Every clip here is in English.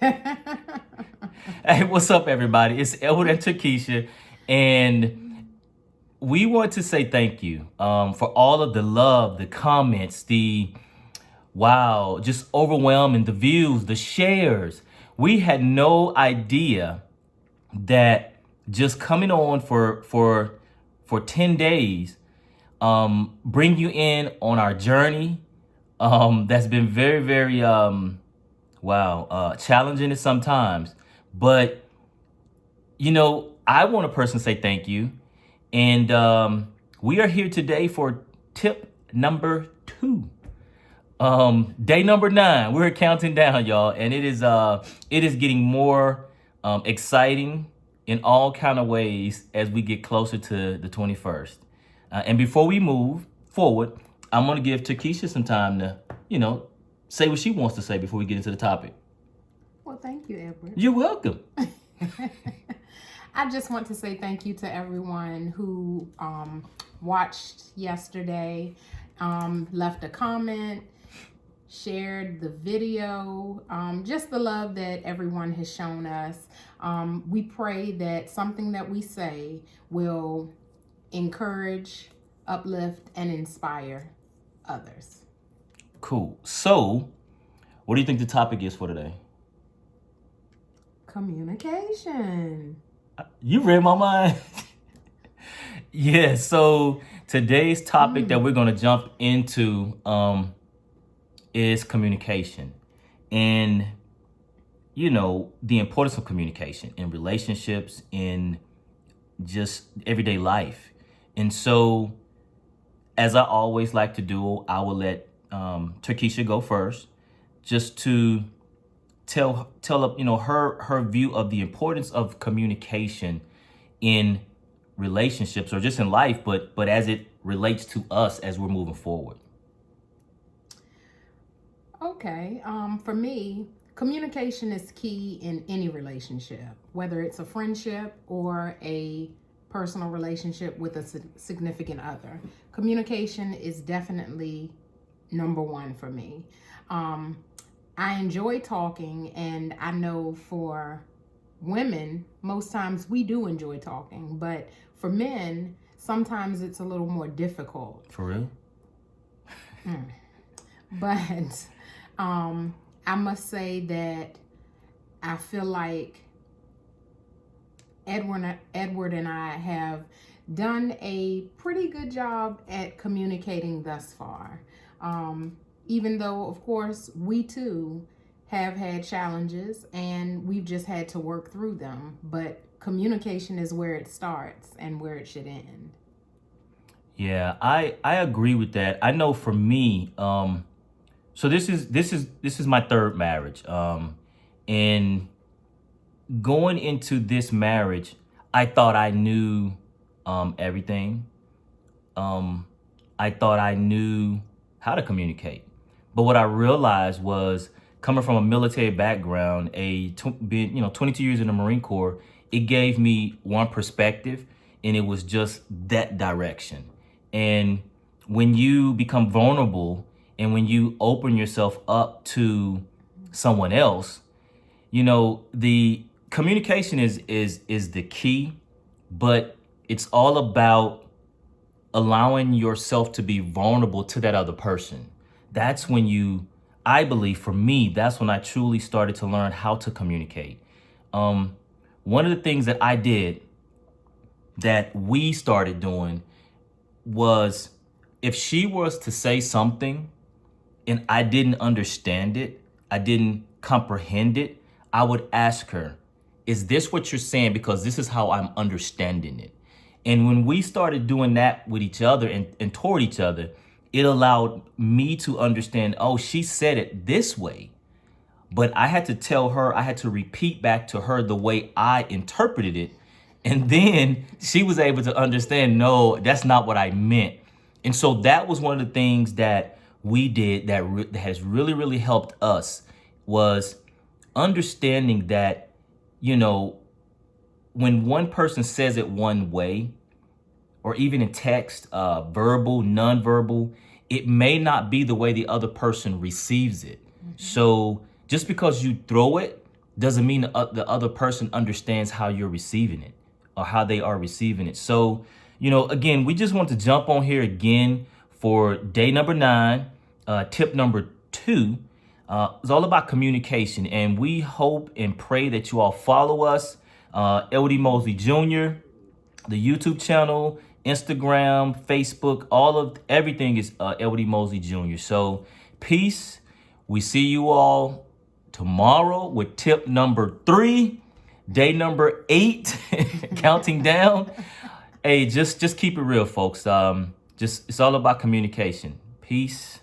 Hey, what's up, everybody? It's Elwood and Takesha, and we want to say thank you for all of the love, the comments, the wow, just overwhelming, the views, the shares. We had no idea that just coming on for 10 days bring you in on our journey that's been very wow challenging at sometimes, but I want to personally say thank you. And we are here today for tip number 2. Day number 9. We're counting down, y'all, and it is getting more exciting in all kind of ways as we get closer to the 21st. And before we move forward, I'm gonna give Takesha some time to, say what she wants to say before we get into the topic. Well, thank you, Edward. You're welcome. I just want to say thank you to everyone who watched yesterday, left a comment, shared the video, just the love that everyone has shown us. We pray that something that we say will encourage, uplift, and inspire others. Cool. So, what do you think the topic is for today? Communication. You read my mind. Yeah, so today's topic that we're going to jump into is communication. And, the importance of communication in relationships, in just everyday life. And so, as I always like to do, I will let Takesha go first, just to tell her view of the importance of communication in relationships or just in life, but as it relates to us as we're moving forward. Okay. For me, communication is key in any relationship, whether it's a friendship or a personal relationship with a significant other. Communication is definitely number one for me. I enjoy talking, and I know for women, most times we do enjoy talking, but for men, sometimes it's a little more difficult. For real? But I must say that I feel like Edward and I have done a pretty good job at communicating thus far. Even though, of course, we too have had challenges and we've just had to work through them. But communication is where it starts and where it should end. Yeah, I agree with that. I know for me, so this is my third marriage. And going into this marriage, I thought I knew everything. I thought I knew how to communicate. But what I realized was, coming from a military background, being 22 years in the Marine Corps, it gave me one perspective, and it was just that direction. And when you become vulnerable and when you open yourself up to someone else, the communication is the key, but it's all about allowing yourself to be vulnerable to that other person. That's when I believe for me, that's when I truly started to learn how to communicate. One of the things that I did, that we started doing, was, if she was to say something and I didn't understand it, I didn't comprehend it, I would ask her, is this what you're saying? Because this is how I'm understanding it. And when we started doing that with each other and toward each other, it allowed me to understand, oh, she said it this way. But I had to tell her, I had to repeat back to her the way I interpreted it. And then she was able to understand, no, that's not what I meant. And so that was one of the things that we did that has really helped us, was understanding that, when one person says it one way, or even in text, verbal, nonverbal, it may not be the way the other person receives it. So Just because you throw it doesn't mean the other person understands how you're receiving it or how they are receiving it. So, again, we just want to jump on here again for day number 9, tip number 2. It's all about communication, and we hope and pray that you all follow us, LD Mosley Jr., the YouTube channel, Instagram, Facebook, everything is LD Mosley Jr. So peace. We see you all tomorrow with tip number 3, day number 8, counting down. Hey, just keep it real, folks. It's all about communication. Peace.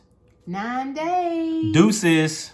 9 days. Deuces.